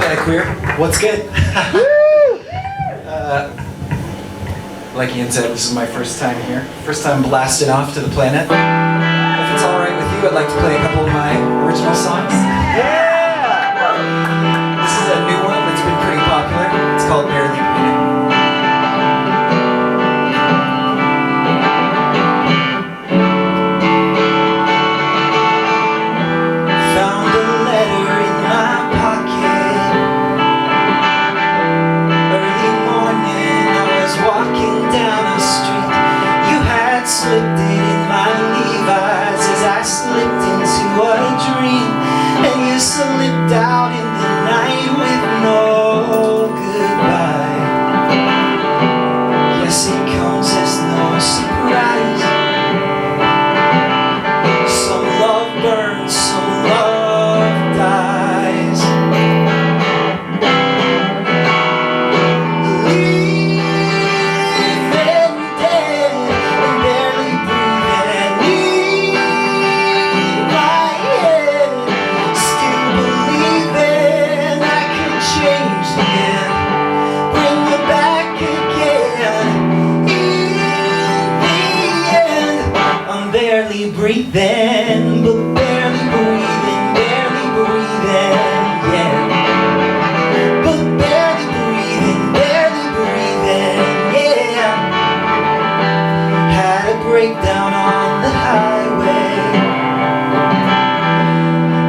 Planet Queer. What's good? Like Ian said, this is my first time here. First time blasting off to the planet. If it's alright with you, I'd like to play a couple of my original songs. Yeah! This is a new one that's been pretty popular. It's called Barely Breathing. Slipped it in my Levi's as I slipped into a dream, and you slipped out in the night with no goodbye. Guess it comes as no surprise. Some love burns, some love dies. Breathing, but barely breathing, yeah. But barely breathing, yeah. Had a breakdown on the highway.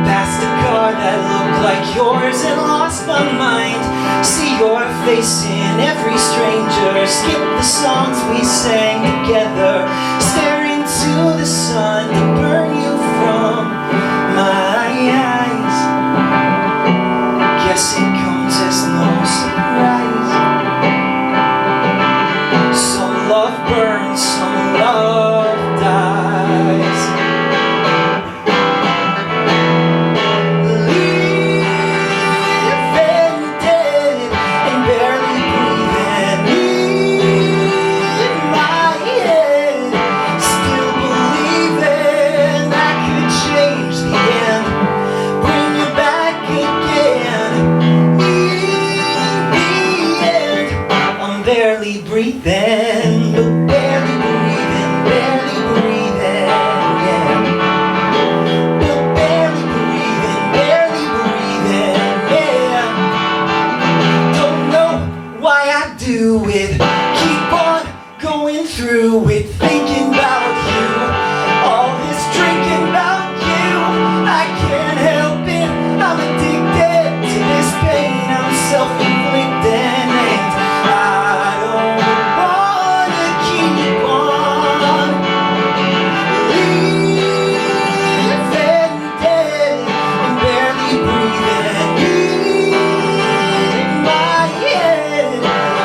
Passed a car that looked like yours and lost my mind. See your face in every stranger. Skip the songs we sang together. Stare into the sun to burn you from my eyes. Guess it comes as no surprise. Some love burns, some love dies. Living dead and barely breathing in my head. Still believing I could change the end, bring you back again. In the end, I'm barely breathing, but barely breathing, yeah. But barely breathing, yeah. Don't know why I do it, keep on going through it, thinking about you, all this drinking about you. I can't help it, I'm addicted to this pain, I'm self-inflicting, and I don't wanna keep on living dead and barely breathing in my head.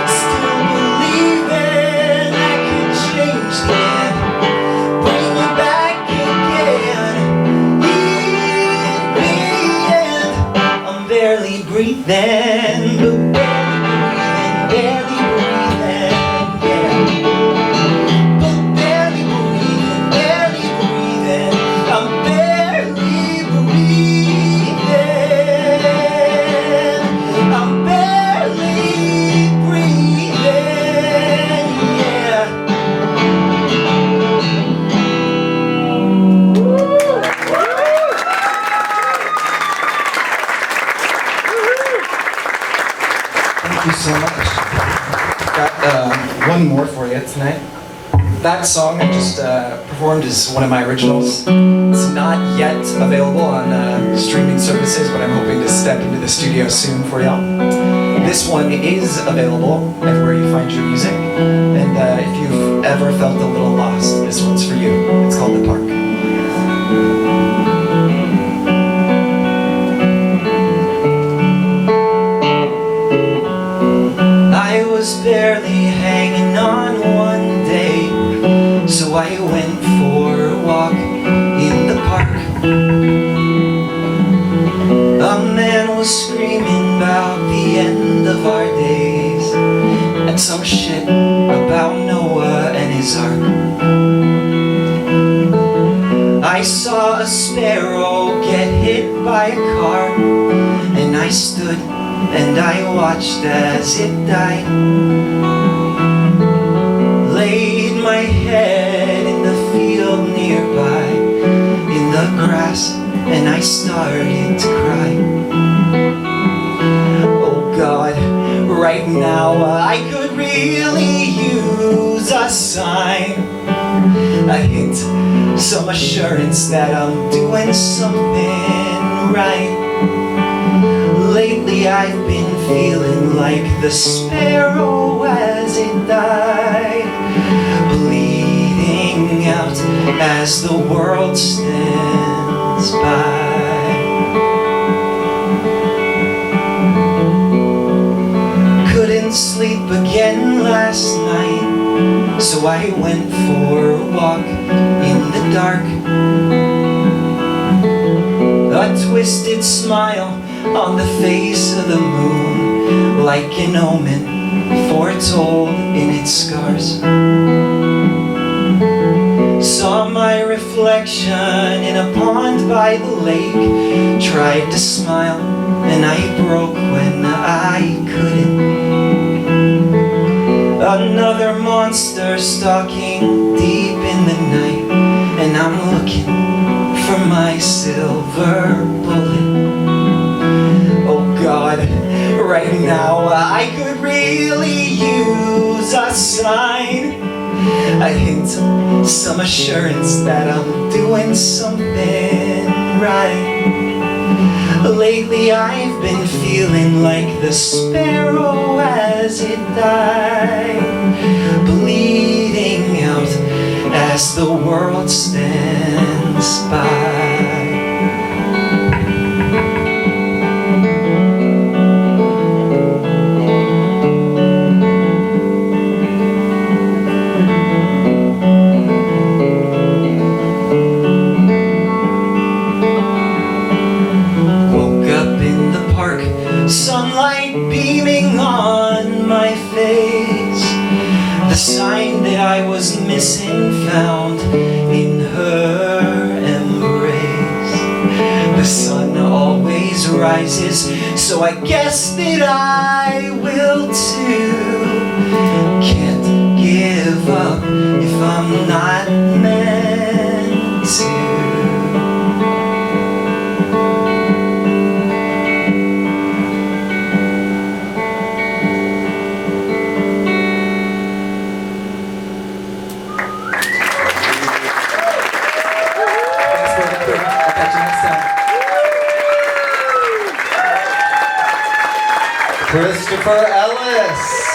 Still believing I could change the end, bring you back again. In the end, I'm barely breathing, but barely breathing, yeah. But barely breathing, I'm barely breathing. I'm barely breathing, yeah. Thank you so much. Got one more for you tonight. That song I just performed is one of my originals. It's not yet available on streaming services, but I'm hoping to step into the studio soon for y'all. This one is available everywhere you find your music, and if you've ever felt a little lost, this one's for you. It's called The Park. I was barely hanging on one day, so I went for a walk in the park. A man was screaming about the end of our days and some shit about Noah and his ark. I saw a sparrow get hit by a car, and I stood and I watched as it died. Laid my head in the field nearby, in the grass, and I started to cry. Oh God, right now I could really use a sign, a hint, some assurance that I'm doing something right. Lately I've been feeling like the sparrow as it died, bleeding out as the world stands by. Couldn't sleep again last night, so I went for a walk in the dark. A twisted smile on the face of the moon, like an omen foretold in its scars. Saw my reflection in a pond by the lake, tried to smile and I broke when I couldn't. Another monster stalking deep in the night, and I'm looking for my silver bullet. Oh God, right now I could really use a sign, a hint, some assurance that I'm doing something right. Lately I've been feeling like the sparrow as it died, bleeding out as the world stands by. Sunlight beaming on my face, the sign that I was missing found in her embrace. The sun always rises, so I guess that I will too. Can't give up if I'm not meant to. I'll catch you next time. Christopher Ellis.